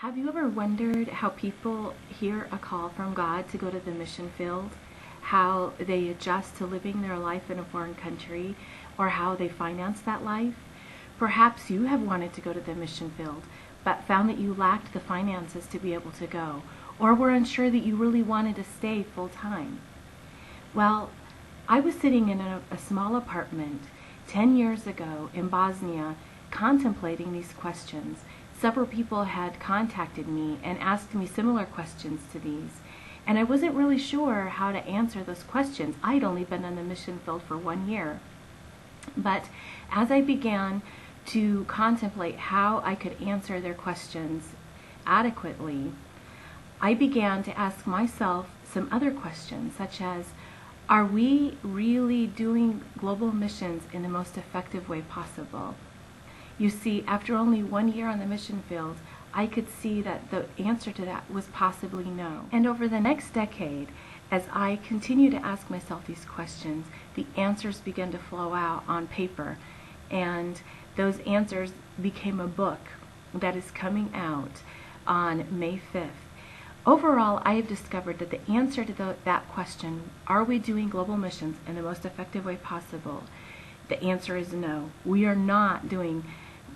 Have you ever wondered how people hear a call from God to go to the mission field? How they adjust to living their life in a foreign country, or how they finance that life? Perhaps you have wanted to go to the mission field, but found that you lacked the finances to be able to go, or were unsure that you really wanted to stay full time. Well, I was sitting in a small apartment 10 years ago in Bosnia contemplating these questions. Several people had contacted me and asked me similar questions to these, and I wasn't really sure how to answer those questions. I'd only been on the mission field for 1 year. But as I began to contemplate how I could answer their questions adequately, I began to ask myself some other questions, such as, are we really doing global missions in the most effective way possible? You see, after only 1 year on the mission field, I could see that the answer to that was possibly no. And over the next decade, as I continue to ask myself these questions, the answers began to flow out on paper. And those answers became a book that is coming out on May 5th. Overall, I have discovered that the answer to that question, are we doing global missions in the most effective way possible? The answer is no. We are not doing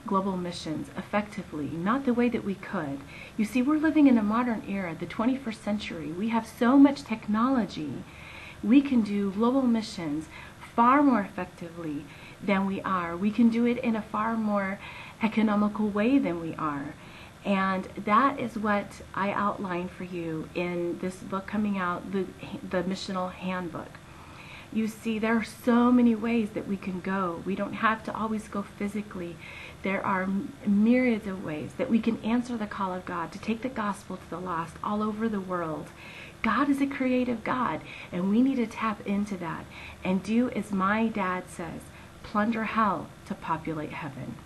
global missions effectively, not the way that we could. You see, we're living in a modern era, the 21st century. We have so much technology. We can do global missions far more effectively than we are. We can do it in a far more economical way than we are. And that is what I outline for you in this book coming out, the Missional Handbook. You see, there are so many ways that we can go. We don't have to always go physically. There are myriads of ways that we can answer the call of God to take the gospel to the lost all over the world. God is a creative God, and we need to tap into that and do as my dad says, plunder hell to populate heaven.